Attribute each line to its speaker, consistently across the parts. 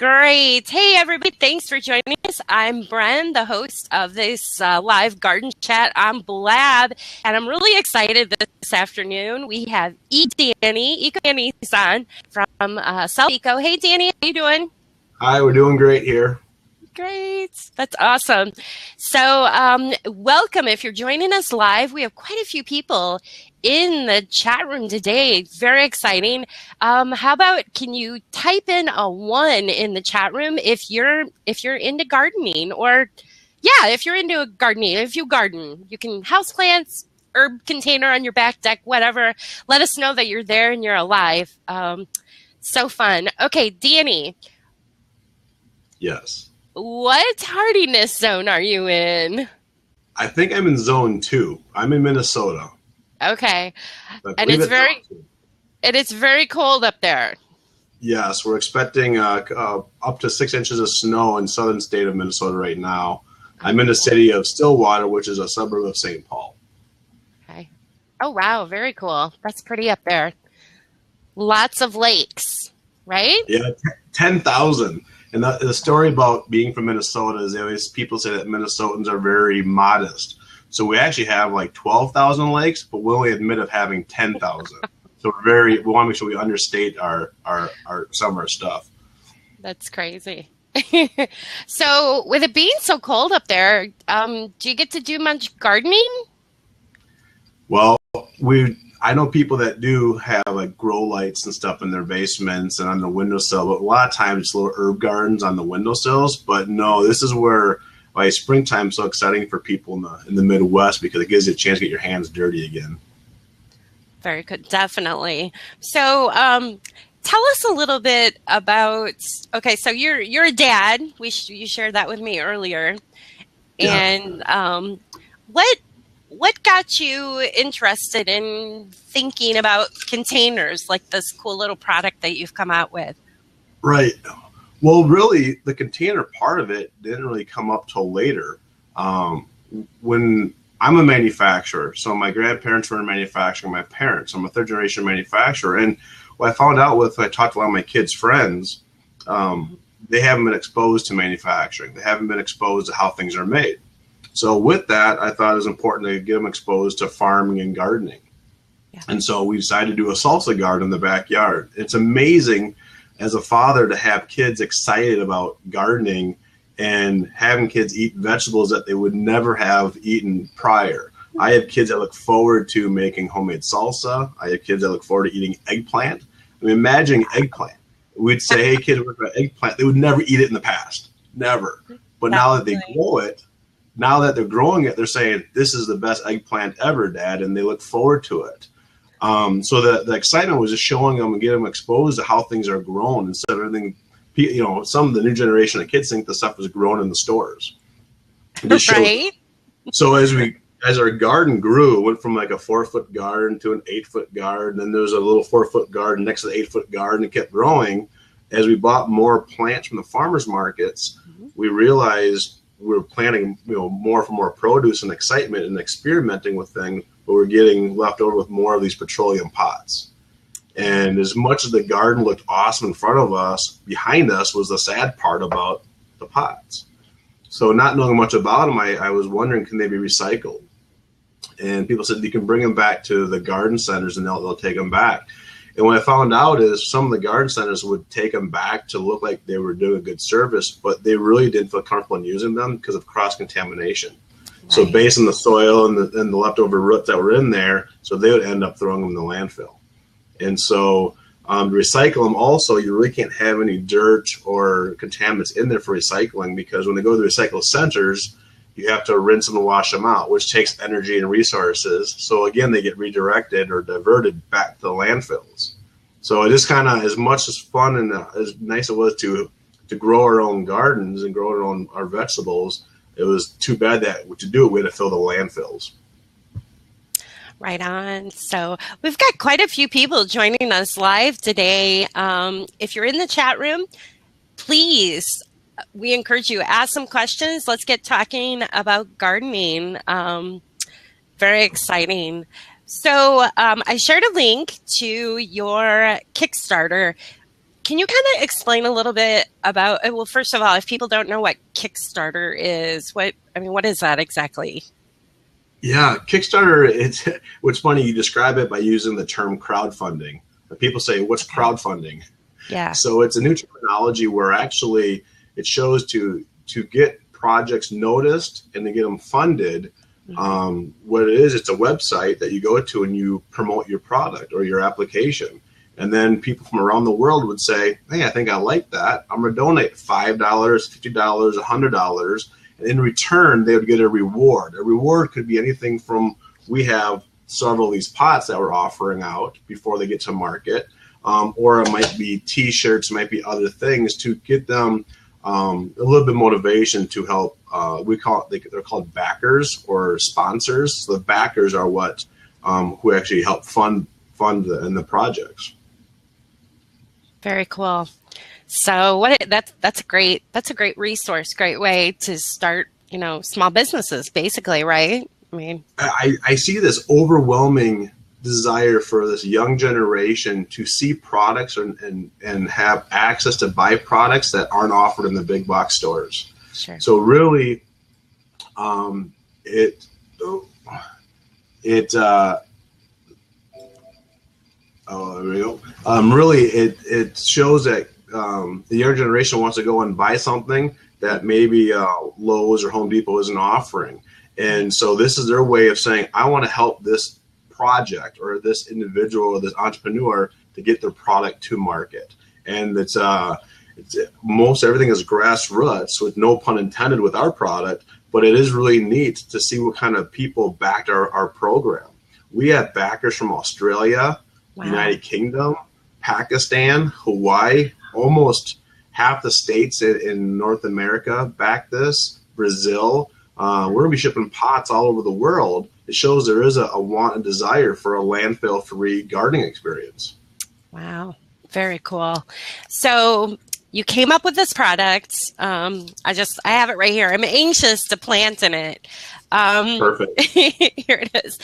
Speaker 1: Great. Hey, everybody. Thanks for joining us. I'm Bren, the host of this live garden chat on Blab, and I'm really excited this afternoon. We have Danny on from SelfEco. Hey, Danny, how you doing?
Speaker 2: Hi, we're doing great here.
Speaker 1: Great. That's awesome. So welcome. If you're joining us live, we have quite a few people in the chat room today. Very exciting. How about, can you type in a 1 in the chat room if you're into gardening, or if you're into gardening, if you garden, you can houseplants, herb container on your back deck, whatever. Let us know that you're there and you're alive. So fun. Okay, Danny.
Speaker 2: Yes.
Speaker 1: What hardiness zone are you in?
Speaker 2: I think I'm in zone 2. I'm in Minnesota.
Speaker 1: Okay. And it's very cold up there.
Speaker 2: Yes, we're expecting up to 6 inches of snow in southern state of Minnesota right now. I'm in the city of Stillwater, which is a suburb of St. Paul.
Speaker 1: Okay. Oh, wow. Very cool. That's pretty up there. Lots of lakes, right?
Speaker 2: Yeah, 10,000. And the story about being from Minnesota is people say that Minnesotans are very modest. So we actually have like 12,000 lakes, but we only admit of having 10,000. So we want to make sure we understate some of our stuff.
Speaker 1: That's crazy. So with it being so cold up there, do you get to do much gardening?
Speaker 2: Well, I know people that do have like grow lights and stuff in their basements and on the windowsill, but a lot of times it's little herb gardens on the windowsills. But no, this is where springtime is so exciting for people in the Midwest, because it gives you a chance to get your hands dirty again.
Speaker 1: Very good, definitely. So tell us a little bit about, okay, so you're a dad. You shared that with me earlier.
Speaker 2: Yeah.
Speaker 1: And what got you interested in thinking about containers, like this cool little product that you've come out with?
Speaker 2: Right. Well, really, the container part of it didn't really come up till later. When I'm a manufacturer, so my grandparents were in manufacturing, my parents, I'm a third generation manufacturer. And what I found out when I talked to a lot of my kids' friends, they haven't been exposed to manufacturing. They haven't been exposed to how things are made. So with that, I thought it was important to get them exposed to farming and gardening. Yeah. And so we decided to do a salsa garden in the backyard. It's amazing as a father to have kids excited about gardening and having kids eat vegetables that they would never have eaten prior. I have kids that look forward to making homemade salsa. I have kids that look forward to eating eggplant. I mean, imagine eggplant. We'd say, hey, kids, we're going to eggplant. They would never eat it in the past. Never. But now that they grow it, now that they're growing it, they're saying, this is the best eggplant ever, Dad, and they look forward to it. So the excitement was just showing them and getting them exposed to how things are grown instead of everything. Some of the new generation of kids think the stuff is grown in the stores.
Speaker 1: Right.
Speaker 2: So as our garden grew, it went from like a 4-foot garden to an 8-foot garden. Then there was a little 4-foot garden next to the 8-foot garden. It kept growing. As we bought more plants from the farmers markets, we realized we were planting, more for more produce and excitement and experimenting with things, but we're getting left over with more of these petroleum pots. And as much as the garden looked awesome in front of us, behind us was the sad part about the pots. So not knowing much about them, I was wondering, can they be recycled? And people said you can bring them back to the garden centers and they'll take them back. And what I found out is some of the garden centers would take them back to look like they were doing a good service, but they really didn't feel comfortable in using them because of cross-contamination. Right. So based on the soil and the leftover roots that were in there, so they would end up throwing them in the landfill. And so to recycle them also, you really can't have any dirt or contaminants in there for recycling, because when they go to the recycle centers, you have to rinse them and wash them out, which takes energy and resources. So again, they get redirected or diverted back to the landfills. So it is kind of, as much as fun and as nice it was to grow our own gardens and grow our vegetables, it was too bad that to do it, we had to fill the landfills.
Speaker 1: Right on. So we've got quite a few people joining us live today. If you're in the chat room, please, we encourage you, ask some questions. Let's get talking about gardening. Very exciting. So I shared a link to your Kickstarter. Can you kind of explain a little bit about, well, first of all, if people don't know what Kickstarter is, what is that exactly?
Speaker 2: Yeah, Kickstarter, it's what's funny, you describe it by using the term crowdfunding. People say, what's crowdfunding?
Speaker 1: Yeah.
Speaker 2: So it's a new terminology where actually it shows to get projects noticed and to get them funded. What it is, it's a website that you go to and you promote your product or your application. And then people from around the world would say, hey, I think I like that. I'm going to donate $5, $50, $100. And in return, they would get a reward. A reward could be anything from, we have several of these pots that we're offering out before they get to market. Or it might be T-shirts, might be other things to get them a little bit of motivation to help. They're called backers or sponsors. So the backers are what who actually help fund the projects.
Speaker 1: Very cool. So that's a great resource, great way to start, small businesses, basically, right? I mean,
Speaker 2: I see this overwhelming desire for this young generation to see products and have access to buy products that aren't offered in the big box stores.
Speaker 1: Sure.
Speaker 2: So really, it shows that the younger generation wants to go and buy something that maybe Lowe's or Home Depot isn't offering. And so this is their way of saying, I want to help this project or this individual or this entrepreneur to get their product to market. And it's most everything is grassroots, with no pun intended with our product, but it is really neat to see what kind of people backed our program. We have backers from Australia, wow, United Kingdom, Pakistan, Hawaii, almost half the states in North America back this, Brazil. We're going to be shipping pots all over the world. It shows there is a want and desire for a landfill-free gardening experience.
Speaker 1: Wow, very cool. So you came up with this product. I have it right here. I'm anxious to plant in it.
Speaker 2: Perfect.
Speaker 1: Here it is.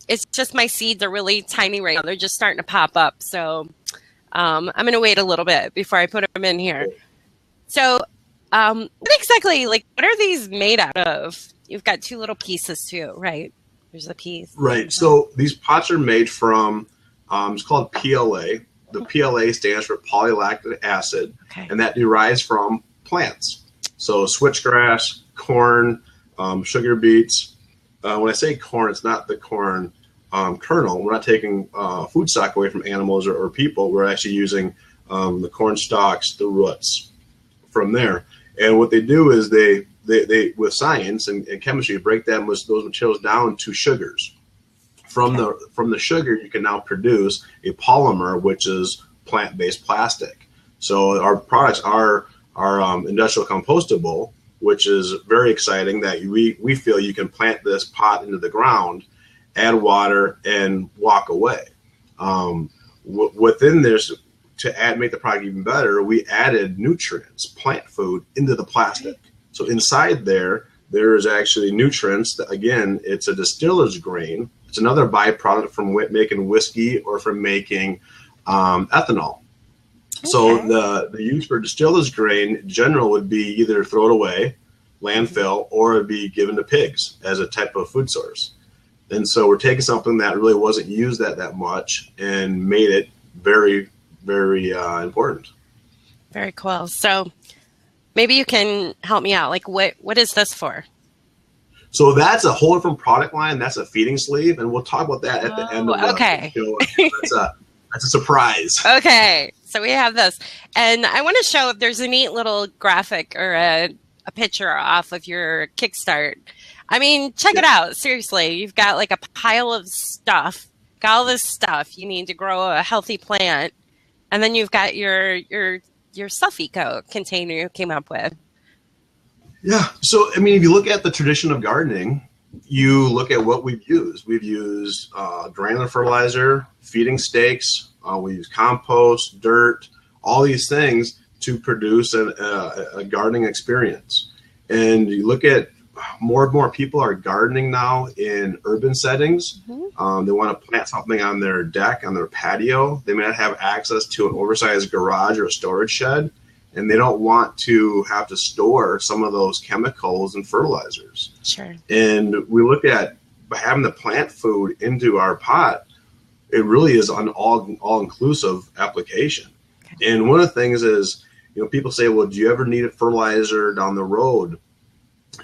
Speaker 1: It's just my seeds are really tiny right now. They're just starting to pop up. So I'm going to wait a little bit before I put them in here. So what exactly, what are these made out of? You've got two little pieces too, right? There's a piece.
Speaker 2: Right. So these pots are made from, it's called PLA. The PLA stands for polylactic acid, okay, and that derives from plants. So switchgrass, corn, sugar beets. When I say corn, it's not the corn kernel. We're not taking food stock away from animals or people. We're actually using the corn stalks, the roots from there. And what they do is they with science and chemistry, break those materials down to sugars. From the sugar, you can now produce a polymer, which is plant-based plastic. So our products are industrial compostable, which is very exciting that we feel you can plant this pot into the ground, add water, and walk away. Within this, to make the product even better, we added nutrients, plant food, into the plastic. So inside there is actually nutrients that, again, it's a distiller's grain. It's another byproduct from making whiskey or from making ethanol. Okay. So the use for distiller's grain in general would be either throw it away, landfill, or it'd be given to pigs as a type of food source. And so we're taking something that really wasn't used that much and made it very, very important.
Speaker 1: Very cool. So maybe you can help me out. What is this for?
Speaker 2: So that's a whole different product line. That's a feeding sleeve, and we'll talk about that at the end of the show. That's a surprise. Okay,
Speaker 1: so we have this, and I want to show if there's a neat little graphic or a picture off of your Kickstart. I mean, check it out. Seriously, you've got a pile of stuff. Got all this stuff you need to grow a healthy plant, and then you've got your SelfEco container you came up with.
Speaker 2: Yeah. So, I mean, if you look at the tradition of gardening, you look at what we've used. We've used granular fertilizer, feeding stakes, we use compost, dirt, all these things to produce a gardening experience. And you look at more and more people are gardening now in urban settings. They want to plant something on their deck, on their patio. They may not have access to an oversized garage or a storage shed, and they don't want to have to store some of those chemicals and fertilizers.
Speaker 1: Sure.
Speaker 2: And we look at by having the plant food into our pot, it really is an all-inclusive application. Okay. And one of the things is, people say, well, do you ever need a fertilizer down the road?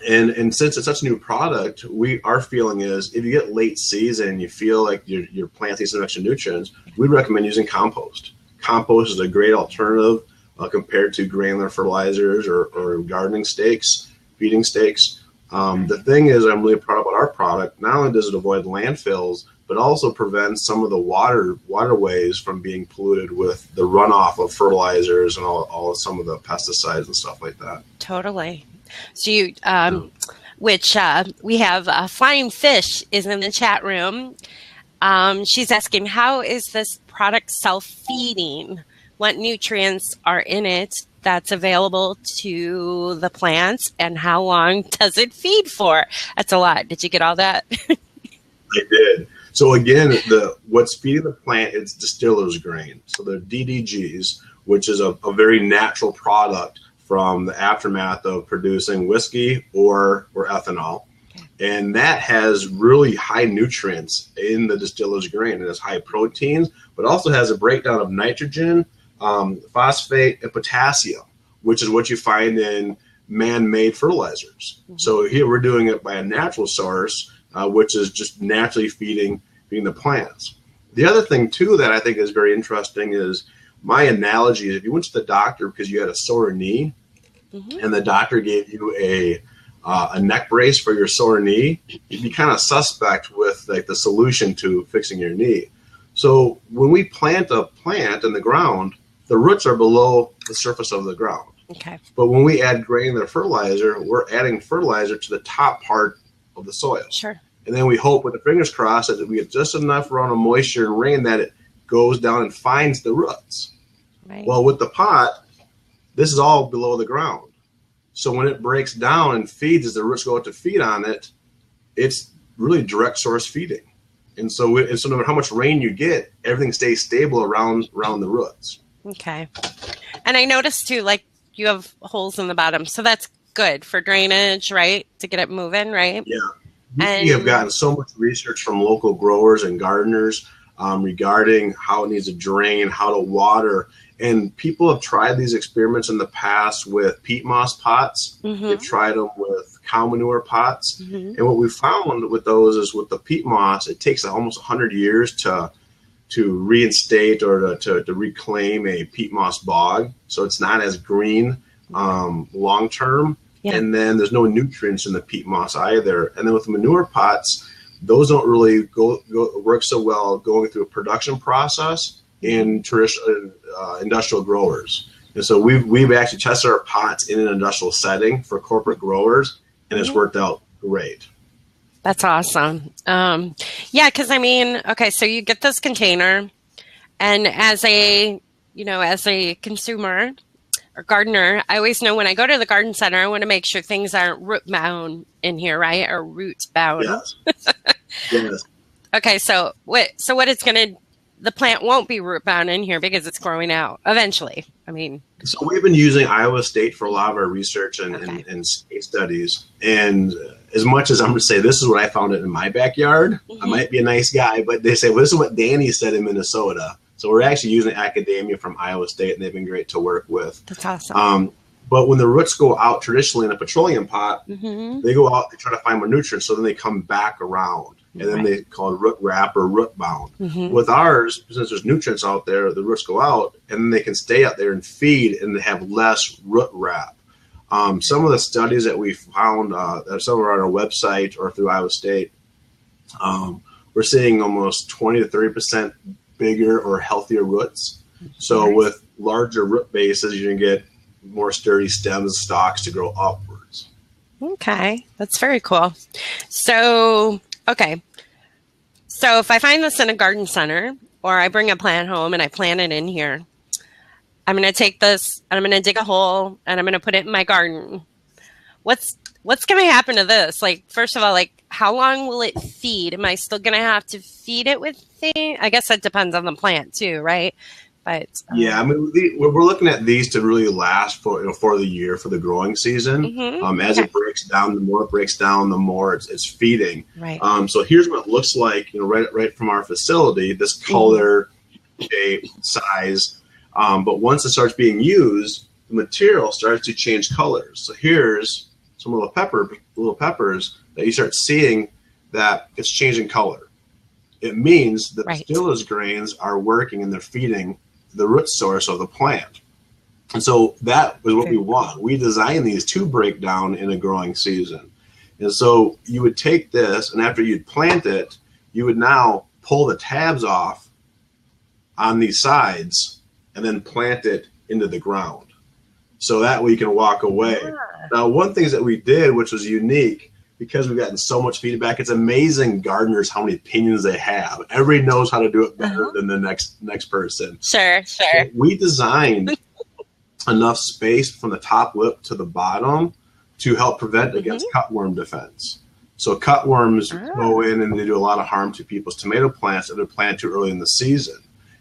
Speaker 2: And since it's such a new product, our feeling is if you get late season and you feel like your plant needs some extra nutrients, we'd recommend using compost. Compost is a great alternative compared to granular fertilizers or gardening stakes, feeding stakes. The thing is, I'm really proud about our product. Not only does it avoid landfills, but also prevents some of the waterways from being polluted with the runoff of fertilizers and all some of the pesticides and stuff like that.
Speaker 1: Totally. So you, which we have Flying Fish is in the chat room. She's asking, how is this product self-feeding? What nutrients are in it that's available to the plants, and how long does it feed for? That's a lot. Did you get all that?
Speaker 2: I did. So again, what's feeding the plant is distiller's grain. So the DDGs, which is a very natural product from the aftermath of producing whiskey or ethanol. Okay. And that has really high nutrients in the distiller's grain. It has high proteins, but also has a breakdown of nitrogen, phosphate, and potassium, which is what you find in man-made fertilizers. Mm-hmm. So here we're doing it by a natural source, which is just naturally feeding the plants. The other thing, too, that I think is very interesting is my analogy is if you went to the doctor because you had a sore knee, mm-hmm. and the doctor gave you a neck brace for your sore knee, you'd be kind of suspect with like the solution to fixing your knee. So when we plant a plant in the ground, the roots are below the surface of the ground.
Speaker 1: Okay.
Speaker 2: But when we add granular fertilizer, we're adding fertilizer to the top part of the soil.
Speaker 1: Sure. And
Speaker 2: then we hope with the fingers crossed that we get just enough amount of moisture and rain that it goes down and finds the roots.
Speaker 1: Right.
Speaker 2: Well, with the pot, this is all below the ground. So when it breaks down and feeds, as the roots go out to feed on it, it's really direct source feeding. And so no matter how much rain you get, everything stays stable around the roots.
Speaker 1: Okay. And I noticed too, like you have holes in the bottom, so that's good for drainage, right? To get it moving, right?
Speaker 2: Yeah. We have gotten so much research from local growers and gardeners regarding how it needs to drain, how to water. And people have tried these experiments in the past with peat moss pots. Mm-hmm. They've tried them with cow manure pots. Mm-hmm. And what we found with those is with the peat moss, it takes almost 100 years to reinstate or to reclaim a peat moss bog. So it's not as green long term. Yeah. And then there's no nutrients in the peat moss either. And then with the manure pots, those don't really work so well going through a production process in traditional industrial growers. And so we've actually tested our pots in an industrial setting for corporate growers, and it's worked out great.
Speaker 1: That's awesome. Yeah, because I mean, okay, so you get this container, and as a consumer or gardener, I always know when I go to the garden center, I want to make sure things aren't root bound in here, right? Or roots bound.
Speaker 2: Yes. Yes.
Speaker 1: Okay, so what it's gonna, the plant won't be root bound in here because it's growing out eventually. I mean,
Speaker 2: so we've been using Iowa State for a lot of our research and state studies. And as much as I'm going to say, this is what I found it in my backyard. Mm-hmm. I might be a nice guy, but they say, well, this is what Danny said in Minnesota. So we're actually using academia from Iowa State, and they've been great to work with.
Speaker 1: That's awesome.
Speaker 2: But when the roots go out traditionally in a petroleum pot,
Speaker 1: mm-hmm.
Speaker 2: they go out, they try to find more nutrients, so then they come back around. And then they call it root wrap or root bound. Mm-hmm. With ours, since there's nutrients out there, the roots go out, and then they can stay out there and feed, and they have less root wrap. Some of the studies that we found, that some are on our website or through Iowa State, we're seeing almost 20 to 30% bigger or healthier roots. So with larger root bases, you can get more sturdy stems, stalks to grow upwards.
Speaker 1: Okay, that's very cool. So, okay. So if I find this in a garden center, or I bring a plant home and I plant it in here, I'm going to take this and I'm going to dig a hole and I'm going to put it in my garden. What's going to happen to this? Like, first of all, like, how long will it feed? Am I still going to have to feed it with things? I guess that depends on the plant too, right? But
Speaker 2: Yeah, I mean, we're looking at these to really last for for the year, for the growing season. As
Speaker 1: okay.
Speaker 2: it breaks down, the more it breaks down, the more it's feeding.
Speaker 1: Right.
Speaker 2: So here's what it looks like, right from our facility. This color, shape, size. But once it starts being used, the material starts to change colors. So here's some little peppers that you start seeing that it's changing color. It means that the stillage grains are working and they're feeding the root source of the plant. And so that was what we want. We designed these to break down in a growing season. And so you would take this, and after you'd plant it, you would now pull the tabs off on these sides and then plant it into the ground. So that way you can walk away. Yeah. Now, one thing that we did, which was unique, because we've gotten so much feedback, it's amazing gardeners how many opinions they have. Everybody knows how to do it better than the next person.
Speaker 1: Sure.
Speaker 2: So we designed enough space from the top lip to the bottom to help prevent against cutworm defense. So cutworms go in and they do a lot of harm to people's tomato plants if they're planted too early in the season.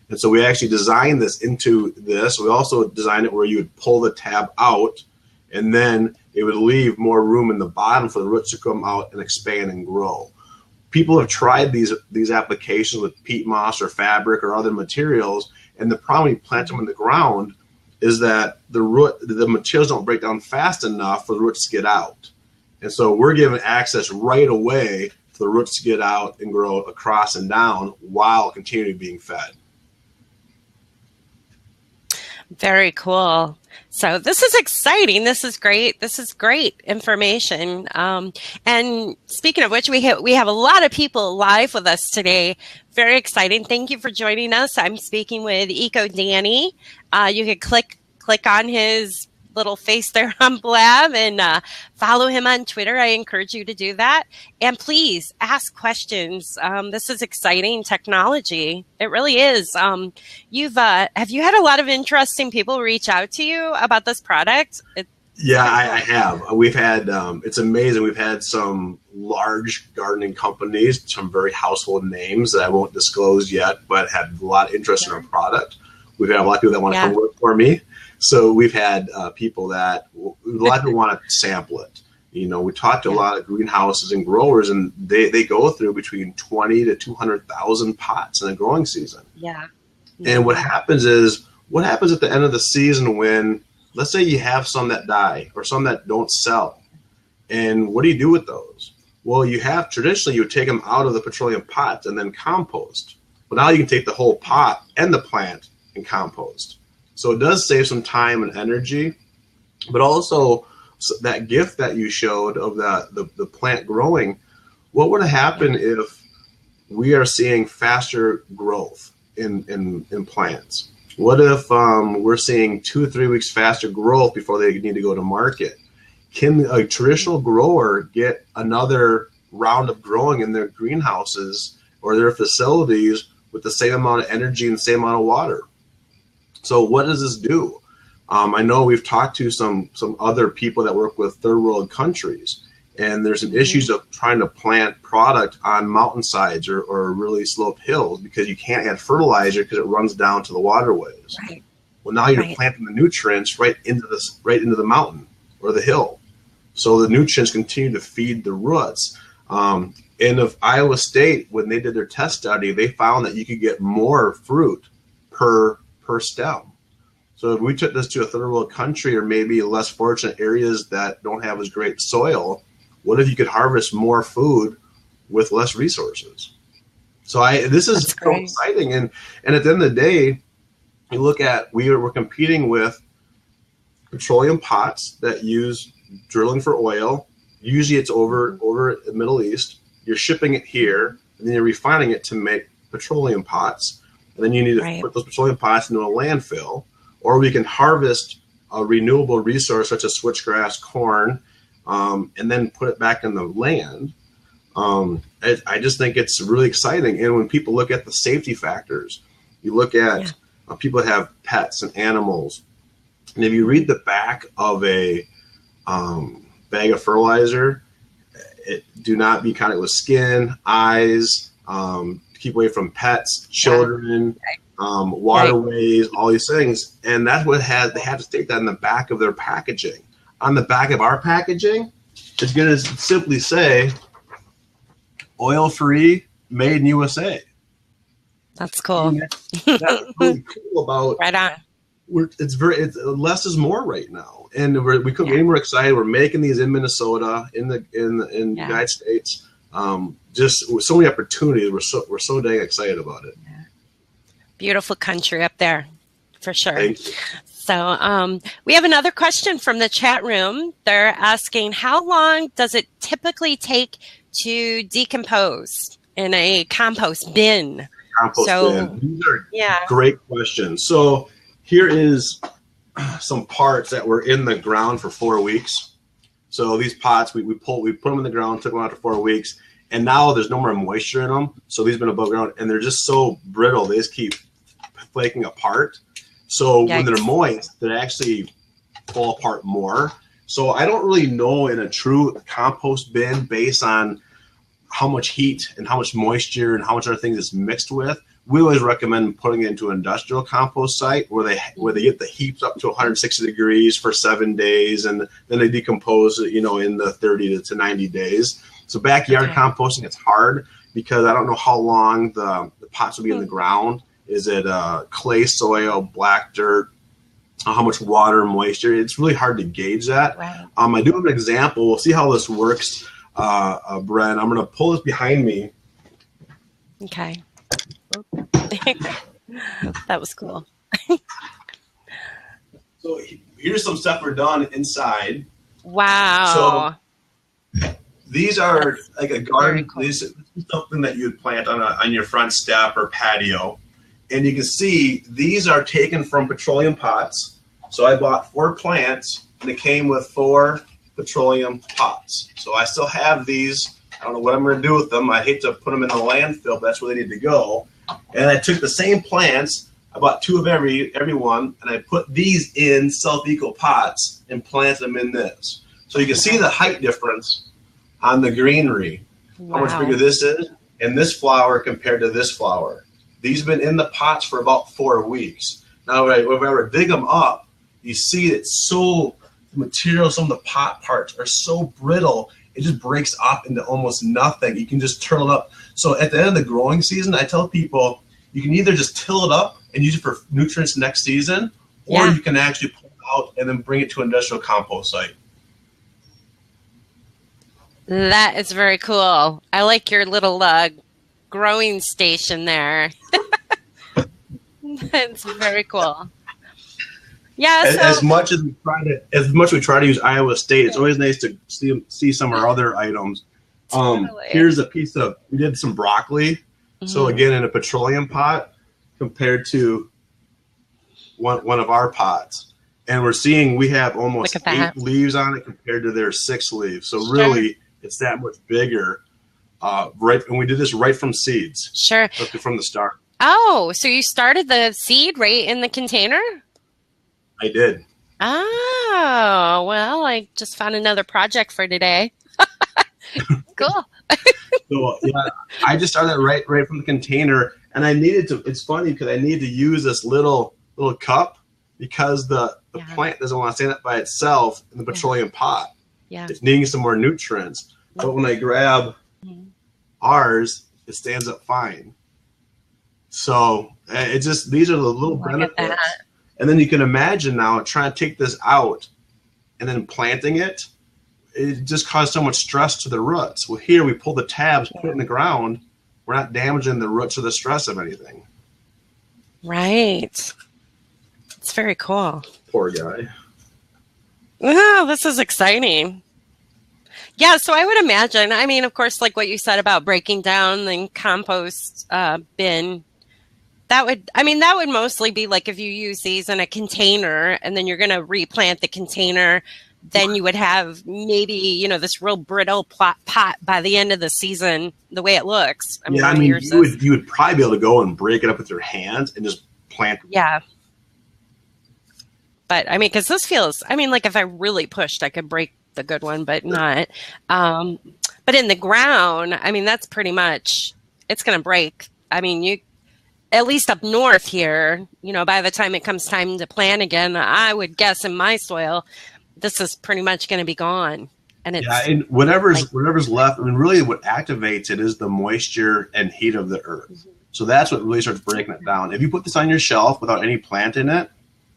Speaker 2: And so we actually designed this into this. We also designed it where you would pull the tab out, and then it would leave more room in the bottom for the roots to come out and expand and grow. People have tried these applications with peat moss or fabric or other materials, and the problem when you plant them in the ground is that the materials don't break down fast enough for the roots to get out. And so we're given access right away for the roots to get out and grow across and down while continuing being fed.
Speaker 1: Very cool. So this is exciting. This is great. This is great information. And speaking of which, we have a lot of people live with us today. Very exciting. Thank you for joining us. I'm speaking with Eco Danny. You can click on his little face there on Blab and follow him on Twitter. I encourage you to do that. And please ask questions. This is exciting technology. It really is. Have you had a lot of interesting people reach out to you about this product?
Speaker 2: Yeah, I have. We've had, it's amazing. We've had some large gardening companies, some very household names that I won't disclose yet, but had a lot of interest in our product. We've had a lot of people that want to come work for me. So we've had people that a lot of people want to sample it. We talked to a lot of greenhouses and growers, and they go through between 20 to 200,000 pots in a growing season.
Speaker 1: Yeah.
Speaker 2: And what happens at the end of the season when, let's say you have some that die or some that don't sell, and what do you do with those? Well, traditionally you would take them out of the petroleum pots and then compost. But now you can take the whole pot and the plant and compost. So it does save some time and energy, but also that gift that you showed of the plant growing, what would happen if we are seeing faster growth in plants? What if we're seeing 2 or 3 weeks faster growth before they need to go to market? Can a traditional grower get another round of growing in their greenhouses or their facilities with the same amount of energy and the same amount of water? So what does this do? I know we've talked to some other people that work with third world countries, and there's some issues of trying to plant product on mountainsides or really sloped hills because you can't add fertilizer because it runs down to the waterways. Right. Well, now you're planting the nutrients right into the mountain or the hill, so the nutrients continue to feed the roots. And of Iowa State, when they did their test study, they found that you could get more fruit per stem. So if we took this to a third world country or maybe less fortunate areas that don't have as great soil, what if you could harvest more food with less resources? So this is so exciting. And at the end of the day, you look at, we're competing with petroleum pots that use drilling for oil. Usually it's over the Middle East. You're shipping it here, and then you're refining it to make petroleum pots. And then you need to put those petroleum pots into a landfill. Or we can harvest a renewable resource such as switchgrass, corn, and then put it back in the land. I just think it's really exciting. And when people look at the safety factors, you look at people that have pets and animals. And if you read the back of a bag of fertilizer. Do not be contact with skin, eyes. Keep away from pets, children, waterways, all these things. And that's what they had to state that on the back of their packaging. On the back of our packaging, it's going to simply say oil-free, made in USA.
Speaker 1: That's cool.
Speaker 2: That's really cool about
Speaker 1: right on.
Speaker 2: It's less is more right now, and we couldn't be any more excited. We're making these in Minnesota, in the United States. Just with so many opportunities. We're so dang excited about it.
Speaker 1: Yeah. Beautiful country up there, for sure.
Speaker 2: Thank you.
Speaker 1: So we have another question from the chat room. They're asking, how long does it typically take to decompose in a compost bin?
Speaker 2: Bin. These are great questions. So here is some parts that were in the ground for 4 weeks. So these pots, we put them in the ground, took them out for 4 weeks, and now there's no more moisture in them. So these have been above ground, and they're just so brittle, they just keep flaking apart. So when they're moist, they actually fall apart more. So I don't really know in a true compost bin based on how much heat and how much moisture and how much other things it's mixed with. We always recommend putting it into an industrial compost site where they get the heaps up to 160 degrees for 7 days, and then they decompose it, in the 30 to 90 days. So backyard composting, it's hard because I don't know how long the pots will be in the ground. Is it clay soil, black dirt? How much water and moisture? It's really hard to gauge that.
Speaker 1: Wow.
Speaker 2: I do have an example. We'll see how this works, Brent. I'm going to pull this behind me.
Speaker 1: Okay. That was cool.
Speaker 2: So here's some stuff we're done inside.
Speaker 1: Wow.
Speaker 2: So these are like a garden.
Speaker 1: Cool.
Speaker 2: This is something that you'd plant on your front step or patio. And you can see these are taken from petroleum pots. So I bought 4 plants, and it came with 4 petroleum pots. So I still have these. I don't know what I'm going to do with them. I hate to put them in the landfill, but that's where they need to go. And I took the same plants. I bought 2 of every one, and I put these in SelfEco pots and planted them in this. So you can see the height difference on the greenery. Wow. How much bigger this is, and this flower compared to this flower. These have been in the pots for about 4 weeks. Now, if I ever dig them up, you see it's so material. Some of the pot parts are so brittle, it just breaks up into almost nothing. You can just turn it up. So at the end of the growing season, I tell people you can either just till it up and use it for nutrients next season, or you can actually pull it out and then bring it to an industrial compost site.
Speaker 1: That is very cool. I like your little growing station there. That's very cool. Yeah. So,
Speaker 2: as much we try to use Iowa State, it's always nice to see some of our other items. Here's a piece of, we did some broccoli. Mm-hmm. So again, in a petroleum pot compared to one of our pots. And we're seeing we have almost 8 leaves on it compared to their 6 leaves. So really, it's that much bigger. And we did this right from seeds.
Speaker 1: Sure.
Speaker 2: From the start.
Speaker 1: Oh, so you started the seed right in the container?
Speaker 2: I did.
Speaker 1: Oh, well, I just found another project for today. Cool.
Speaker 2: So I just started right from the container, and I needed to. It's funny because I needed to use this little cup because the plant doesn't want to stand up by itself in the petroleum pot. Yeah, it's needing some more nutrients. But when I grab ours, it stands up fine. So these are the little benefits. And then you can imagine now trying to take this out and then planting it. It just caused so much stress to the roots. Well, here we pull the tabs, put it in the ground. We're not damaging the roots or the stress of anything.
Speaker 1: Right. It's very cool.
Speaker 2: Poor guy.
Speaker 1: Oh, this is exciting. Yeah, so I would imagine, I mean, of course, like what you said about breaking down the compost bin, that would mostly be like if you use these in a container and then you're going to replant the container, then you would have maybe, this real brittle pot by the end of the season, the way it looks.
Speaker 2: You would probably be able to go and break it up with your hands and just plant.
Speaker 1: Yeah. But because this feels, like if I really pushed, I could break the good one, but not. But in the ground, I mean, that's pretty much, it's going to break. I mean, you, at least up north here, you know, by the time it comes time to plant again, I would guess in my soil, this is pretty much going to be gone. And it's
Speaker 2: and whatever's left, I mean, really what activates it is the moisture and heat of the earth. Mm-hmm. So that's what really starts breaking it down. If you put this on your shelf without any plant in it,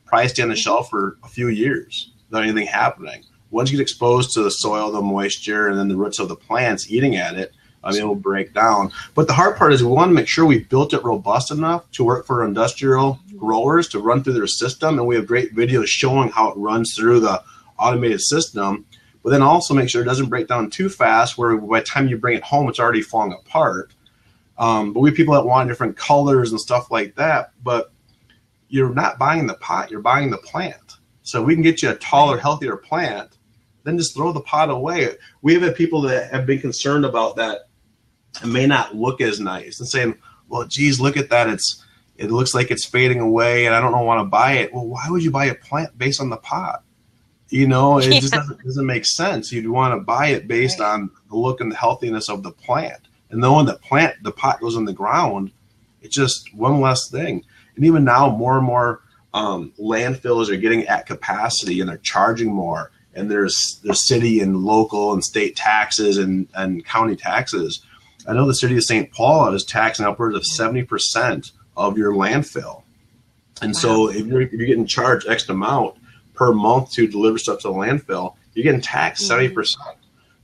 Speaker 2: probably stay on the shelf for a few years without anything happening. Once you get exposed to the soil, the moisture, and then the roots of the plants eating at it, I mean, it will break down. But the hard part is we want to make sure we built it robust enough to work for industrial growers to run through their system. And we have great videos showing how it runs through the automated system. But then also make sure it doesn't break down too fast where by the time you bring it home, it's already falling apart. But we have people that want different colors and stuff like that. But you're not buying the pot, you're buying the plant. So we can get you a taller, healthier plant, then just throw the pot away. We have had people that have been concerned about that. It may not look as nice and saying, well, geez, look at that. It looks like it's fading away and I don't want to buy it. Well, why would you buy a plant based on the pot? You know, it just doesn't make sense. You'd want to buy it based on the look and the healthiness of the plant. And knowing the pot goes in the ground, it's just one less thing. And even now, more and more landfills are getting at capacity and they're charging more. And there's city and local and state taxes and county taxes. I know the city of St. Paul is taxing upwards of 70% of your landfill. And so if you're getting charged X amount per month to deliver stuff to the landfill, you're getting taxed 70%.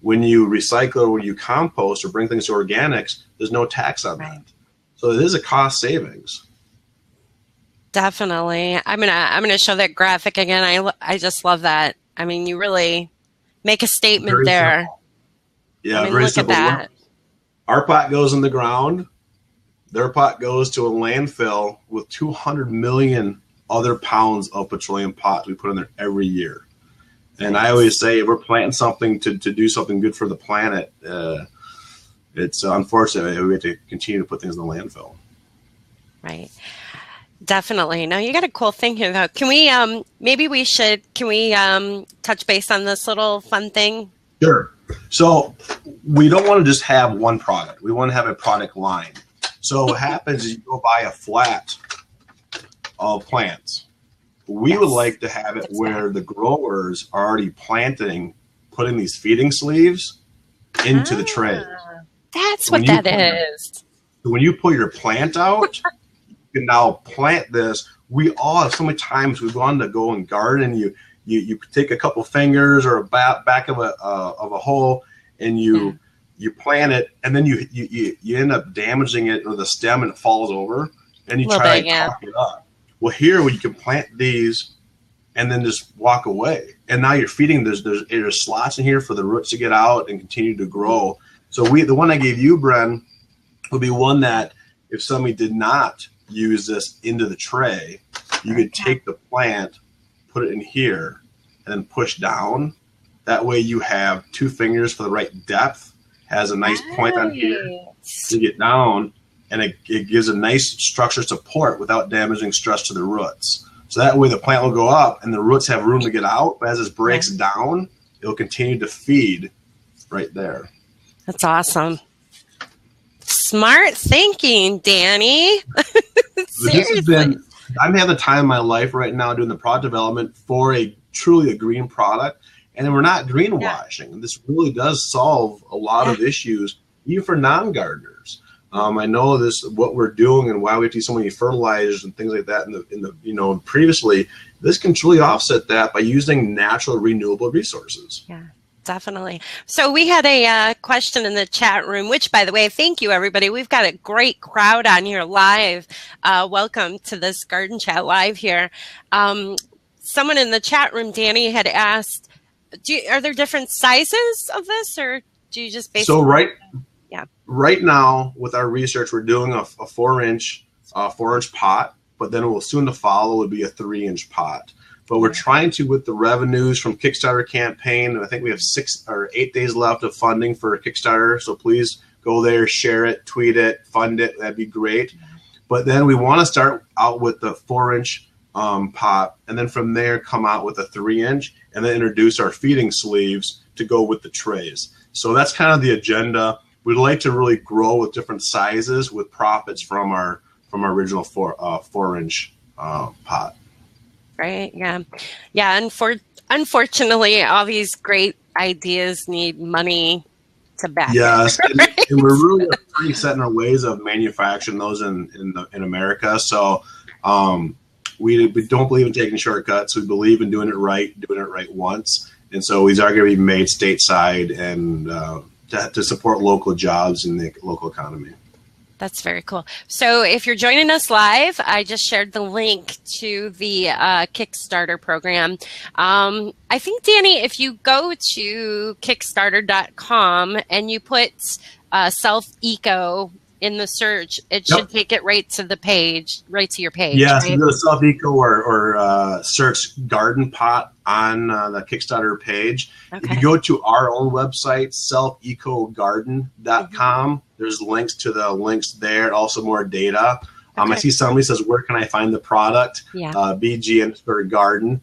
Speaker 2: When you recycle or when you compost or bring things to organics, there's no tax on that. So it is a cost savings.
Speaker 1: Definitely. I'm gonna show that graphic again. I just love that. I mean, you really make a statement very there.
Speaker 2: Simple. Yeah, I mean, very look simple. At that. Our pot goes in the ground. Their pot goes to a landfill with 200 million other pounds of petroleum pots we put in there every year. And I always say, if we're planting something to do something good for the planet, it's unfortunate we have to continue to put things in the landfill.
Speaker 1: Right. Definitely. Now you got a cool thing here though. Can we touch base on this little fun thing?
Speaker 2: Sure. So we don't want to just have one product. We want to have a product line. So what happens is you go buy a flat of plants. We would like to have it where the growers are already putting these feeding sleeves into the trays.
Speaker 1: That's what that is.
Speaker 2: When you pull your plant out, you can now plant this. We all have so many times we've gone to go and garden. You take a couple fingers or a back of a hole and you plant it, and then you end up damaging it with the stem and it falls over, and you try to top it up. Well, here you can plant these and then just walk away, and now you're feeding. There's slots in here for the roots to get out and continue to grow. So the one I gave you, Bren, would be one that if somebody did not use this into the tray, you could take the plant, put it in here, and then push down. That way you have 2 fingers for the right depth, has a nice point on here to get down, and it gives a nice structure support without damaging stress to the roots. So that way the plant will go up and the roots have room to get out, but as it breaks down, it'll continue to feed right there.
Speaker 1: That's awesome. Smart thinking, Danny. Seriously.
Speaker 2: I'm having the time of my life right now doing the product development for truly a green product. And then we're not greenwashing. Yeah. This really does solve a lot of issues, even for non-gardeners. I know what we're doing and why we have to use so many fertilizers and things like that in the previously. This can truly offset that by using natural renewable resources.
Speaker 1: Yeah. Definitely. So we had a question in the chat room, which, by the way, thank you, everybody. We've got a great crowd on here live. Welcome to this Garden Chat live here. Someone in the chat room, Danny, had asked, are there different sizes of this, or do you just basically?
Speaker 2: So right now with our research, we're doing a 4-inch pot, but then we'll soon to follow would be a 3-inch pot. But we're trying to, with the revenues from Kickstarter campaign, and I think we have 6 or 8 days left of funding for Kickstarter. So please go there, share it, tweet it, fund it. That'd be great. But then we want to start out with the 4-inch pot, and then from there come out with a 3-inch, and then introduce our feeding sleeves to go with the trays. So that's kind of the agenda. We'd like to really grow with different sizes with profits from our original 4-inch pot.
Speaker 1: Right. Yeah. Yeah. Unfortunately, all these great ideas need money to back
Speaker 2: yes,
Speaker 1: it. Right?
Speaker 2: and we're really pretty set in our ways of manufacturing those in America. So we don't believe in taking shortcuts. We believe in doing it right once. And so these are going to be made stateside and to support local jobs in the local economy.
Speaker 1: That's very cool. So if you're joining us live, I just shared the link to the Kickstarter program. I think, Danny, if you go to Kickstarter.com and you put SelfEco in the search, it should take it right to the page, right to your page.
Speaker 2: Yeah,
Speaker 1: right?
Speaker 2: so go to SelfEco or search Garden Pot on the Kickstarter page.
Speaker 1: Okay.
Speaker 2: If you go to our own website, SelfEcoGarden.com, there's links to the links there, also more data. I see somebody says, where can I find the product?
Speaker 1: Yeah.
Speaker 2: BG_garden.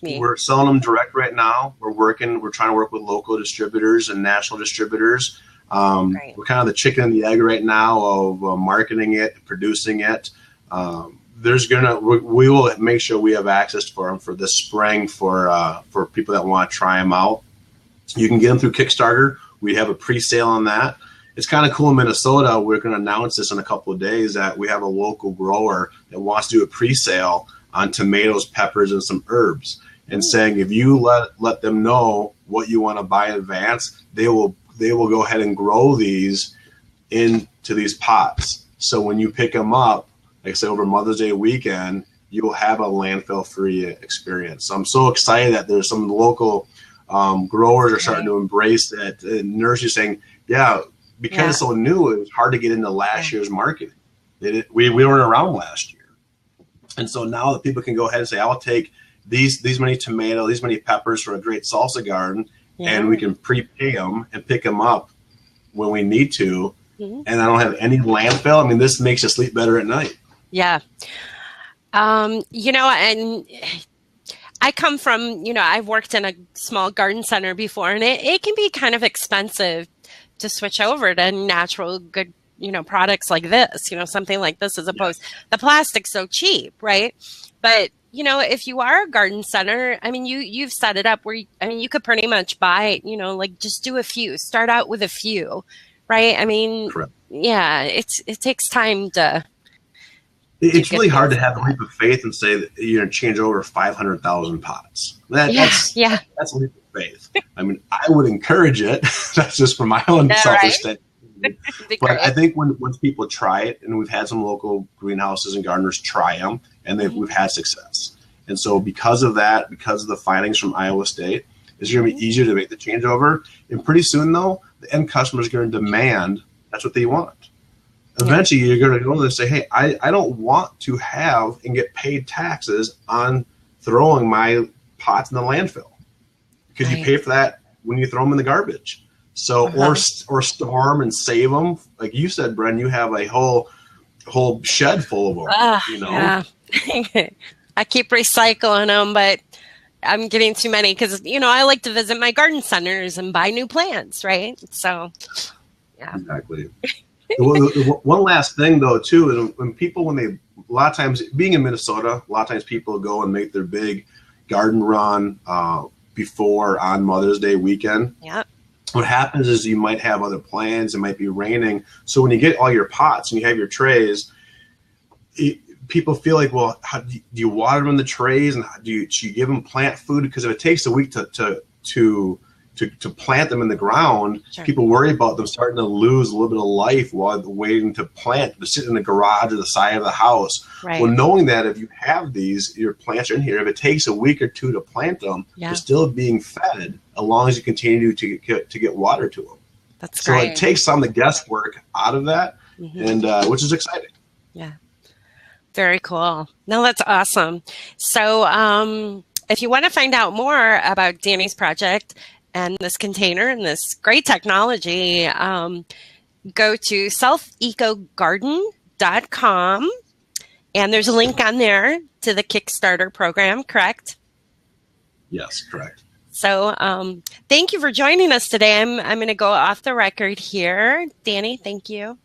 Speaker 2: We're selling them direct right now. We're trying to work with local distributors and national distributors. We're kind of the chicken and the egg right now of marketing it, producing it. We will make sure we have access for them for this spring for people that want to try them out. You can get them through Kickstarter. We have a pre-sale on that. It's kind of cool in Minnesota. We're going to announce this in a couple of days that we have a local grower that wants to do a pre-sale on tomatoes, peppers, and some herbs, and saying if you let them know what you want to buy in advance, they will go ahead and grow these into these pots. So when you pick them up, like I say, over Mother's Day weekend, you will have a landfill-free experience. So I'm so excited that there's some local growers are starting to embrace that. And nurseries saying, because it's so new, it was hard to get into last year's marketing. We weren't around last year. And so now that people can go ahead and say, I'll take these many tomatoes, these many peppers for a great salsa garden, and we can prepay them and pick them up when we need to. And I don't have any landfill. I mean, this makes you sleep better at night. Yeah.
Speaker 1: And I come from, I've worked in a small garden center before, and it can be kind of expensive to switch over to natural, good, products like this, something like this, as opposed the plastic's so cheap, right? But, if you are a garden center, I mean, you've set it up where, you could pretty much buy, just do a few, start out with a few, right? I mean,
Speaker 2: correct.
Speaker 1: Yeah, it takes time to.
Speaker 2: It's really hard to have a leap of faith and say that you're going to change over 500,000 pots. That's a leap of faith. I mean, I would encourage it. That's just for my own selfish thing. But I think once people try it, and we've had some local greenhouses and gardeners try them, and we've had success. And so because of that, because of the findings from Iowa State, it's going to be easier to make the changeover. And pretty soon, though, the end customer is going to demand that's what they want. Eventually, you're going to go and say, hey, I don't want to have and get paid taxes on throwing my pots in the landfill. Because you pay for that when you throw them in the garbage. So, or storm and save them. Like you said, Bren, you have a whole shed full of them.
Speaker 1: Yeah. I keep recycling them, but I'm getting too many because, I like to visit my garden centers and buy new plants, right? So, yeah.
Speaker 2: Exactly. One last thing, though, too, is a lot of times, being in Minnesota, a lot of times people go and make their big garden run before on Mother's Day weekend.
Speaker 1: Yeah.
Speaker 2: What happens is you might have other plans. It might be raining. So when you get all your pots and you have your trays, people feel like, well, do you water them in the trays, and do you give them plant food? Because if it takes a week to plant them in the ground, people worry about them starting to lose a little bit of life while they're waiting to plant, to sit in the garage or the side of the house.
Speaker 1: Right.
Speaker 2: Well, knowing that if you have your plants are in here, if it takes a week or two to plant them, they're still being fed as long as you continue to get water to them.
Speaker 1: That's great.
Speaker 2: So it takes some of the guesswork out of that, and which is exciting.
Speaker 1: Yeah. Very cool. No, that's awesome. So if you want to find out more about Danny's project and this container and this great technology, go to SelfEcoGarden.com And there's a link on there to the Kickstarter program, correct?
Speaker 2: Yes, correct.
Speaker 1: So thank you for joining us today. I'm going to go off the record here. Danny, thank you.